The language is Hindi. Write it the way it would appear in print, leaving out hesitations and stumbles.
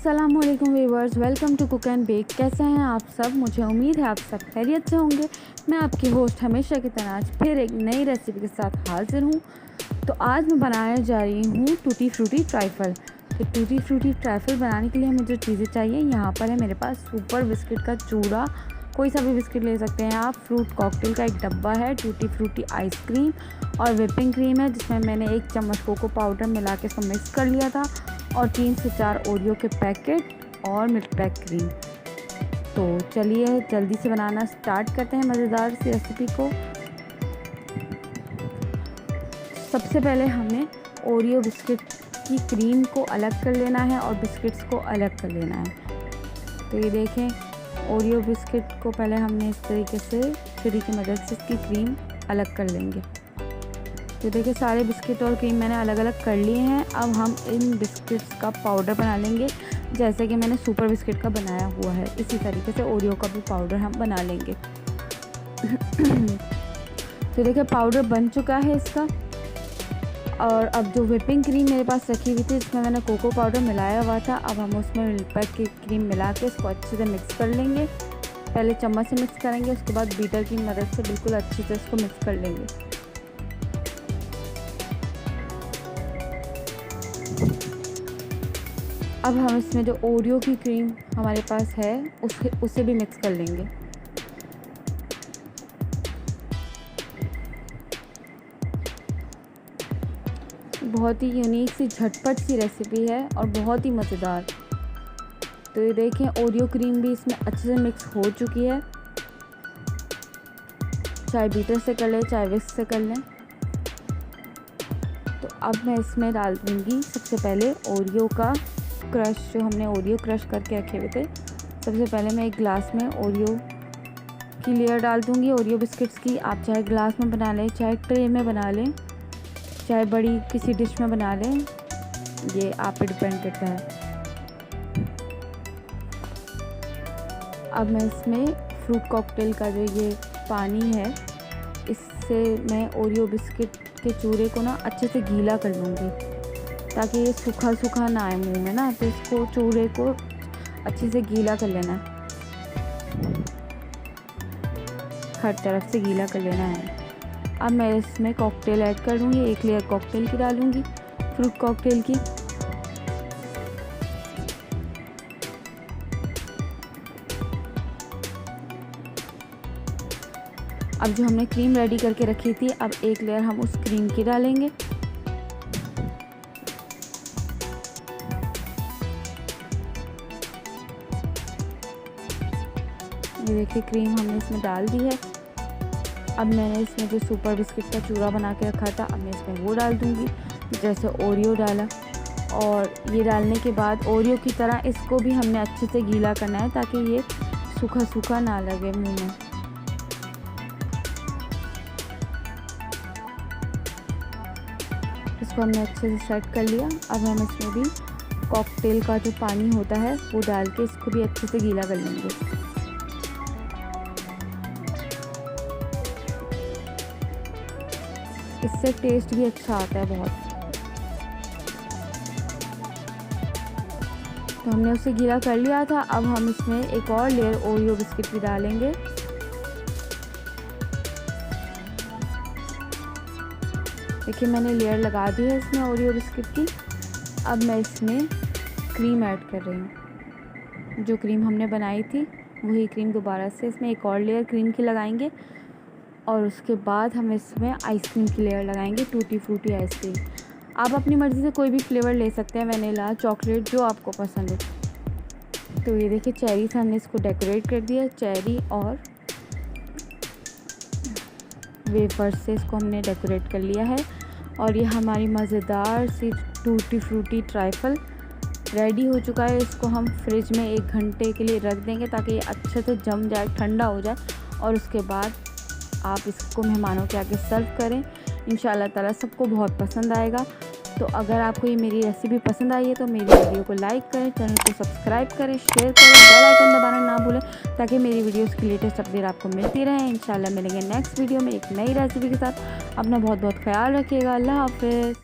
अस्सलामुअलैकुम viewers, welcome to cook and bake. कैसे हैं आप सब? मुझे उम्मीद है आप सब खैरियत से होंगे। मैं आपकी होस्ट हमेशा की तरह आज फिर एक नई रेसिपी के साथ हाजिर हूँ। तो आज मैं बनाने जा रही हूँ टूटी फ्रूटी ट्राइफल। तो टूटी फ्रूटी ट्राइफल बनाने के लिए हमें जो चीज़ें चाहिए, यहाँ पर है मेरे पास सुपर बिस्किट का चूरा। कोई सा भी बिस्किट ले सकते हैं आप। फ्रूट कॉकटेल का एक डब्बा है, टूटी फ्रूटी आइसक्रीम और व्हिपिंग क्रीम है, जिसमें मैंने 1 चम्मच कोको पाउडर मिला के इसको मिक्स कर लिया था, और 3 से 4 ओरियो के पैकेट और मिल्क पैक क्रीम। तो चलिए जल्दी से बनाना स्टार्ट करते हैं मज़ेदार सी रेसिपी को। सबसे पहले हमें ओरियो बिस्किट की क्रीम को अलग कर लेना है और बिस्किट्स को अलग कर लेना है। तो ये देखें, ओरियो बिस्किट को पहले हमने इस तरीके से छुरी की मदद से इसकी क्रीम अलग कर लेंगे। तो देखिए, सारे बिस्किट और क्रीम मैंने अलग अलग कर लिए हैं। अब हम इन बिस्किट्स का पाउडर बना लेंगे, जैसे कि मैंने सुपर बिस्किट का बनाया हुआ है। इसी तरीके से ओरियो का भी पाउडर हम बना लेंगे। तो देखिए, पाउडर बन चुका है इसका। और अब जो व्हिपिंग क्रीम मेरे पास रखी हुई थी, इसमें मैंने कोको पाउडर मिलाया हुआ था, अब हम उसमें मिल्क पैक की क्रीम मिला के इसको अच्छे से मिक्स कर लेंगे। पहले चम्मच से मिक्स करेंगे, उसके बाद बीटर की मदद से बिल्कुल अच्छे से इसको मिक्स कर लेंगे। अब हम इसमें जो ओरियो की क्रीम हमारे पास है उसे भी मिक्स कर लेंगे। बहुत ही यूनिक सी झटपट सी रेसिपी है और बहुत ही मज़ेदार। तो ये देखें, ओरियो क्रीम भी इसमें अच्छे से मिक्स हो चुकी है। चाहे बीटर से कर लें, चाहे विस्क से कर लें। तो अब मैं इसमें डाल दूँगी सबसे पहले ओरियो का क्रश, जो हमने ओरियो क्रश करके रखे हुए थे। सबसे पहले मैं एक ग्लास में ओरियो की लेयर डाल दूँगी, ओरियो बिस्किट्स की। आप चाहे ग्लास में बना लें, चाहे ट्रे में बना लें, चाहे बड़ी किसी डिश में बना लें, ये आप पे डिपेंड करता है। अब मैं इसमें फ्रूट कॉकटेल का जो ये पानी है, इससे मैं ओरियो बिस्किट के चूरे को ना अच्छे से गीला कर लूँगी, ताकि ये सूखा सूखा ना आए मुंह में ना। तो इसको चूरे को अच्छे से गीला कर लेना है, हर तरफ से गीला कर लेना है। अब मैं इसमें कॉकटेल ऐड कर दूँगी, 1 लेयर कॉकटेल की डालूँगी, फ्रूट कॉकटेल की। अब जो हमने क्रीम रेडी करके रखी थी, अब 1 लेयर हम उस क्रीम की डालेंगे। ये देखिए, क्रीम हमने इसमें डाल दी है। अब मैंने इसमें जो सुपर बिस्किट का चूरा बना के रखा था, अब मैं इसमें वो डाल दूँगी, जैसे ओरियो डाला। और ये डालने के बाद ओरियो की तरह इसको भी हमने अच्छे से गीला करना है, ताकि ये सूखा सूखा ना लगे मुंह में। इसको हमने अच्छे से सेट कर लिया। अब हम इसमें भी कॉकटेल का जो पानी होता है वो डाल के इसको भी अच्छे से गीला कर लेंगे। इससे टेस्ट भी अच्छा आता है बहुत। तो हमने उसे गीला कर लिया था। अब हम इसमें एक और लेयर ओरियो बिस्किट भी डालेंगे। देखिए, मैंने लेयर लगा दी है इसमें ओरियो बिस्किट की। अब मैं इसमें क्रीम ऐड कर रही हूँ। जो क्रीम हमने बनाई थी वही क्रीम दोबारा से इसमें एक और लेयर क्रीम की लगाएंगे, और उसके बाद हम इसमें आइसक्रीम की लेयर लगाएंगे, टूटी फ्रूटी आइसक्रीम। आप अपनी मर्ज़ी से कोई भी फ्लेवर ले सकते हैं, वनीला, चॉकलेट, जो आपको पसंद हो। तो ये देखिए, चेरी से हमने इसको डेकोरेट कर दिया। चेरी और वेफर्स से इसको हमने डेकोरेट कर लिया है। और ये हमारी मज़ेदार सी टूटी फ्रूटी ट्राइफल रेडी हो चुका है। इसको हम फ्रिज में 1 घंटे के लिए रख देंगे, ताकि ये अच्छे से जम जाए, ठंडा हो जाए, और उसके बाद आप इसको मेहमानों के आगे सर्व करें। इंशाल्लाह ताला सबको बहुत पसंद आएगा। तो अगर आपको ये मेरी रेसिपी पसंद आई है तो मेरी वीडियो को लाइक करें, चैनल को सब्सक्राइब करें, शेयर करें, बेल आइकन दबाना ना भूलें, ताकि मेरी वीडियोस की लेटेस्ट अपडेट आपको मिलती रहे। इंशाल्लाह मिलेंगे नेक्स्ट वीडियो में एक नई रेसिपी के साथ। अपना बहुत बहुत ख्याल रखिएगा। अल्लाह हाफ़िज़।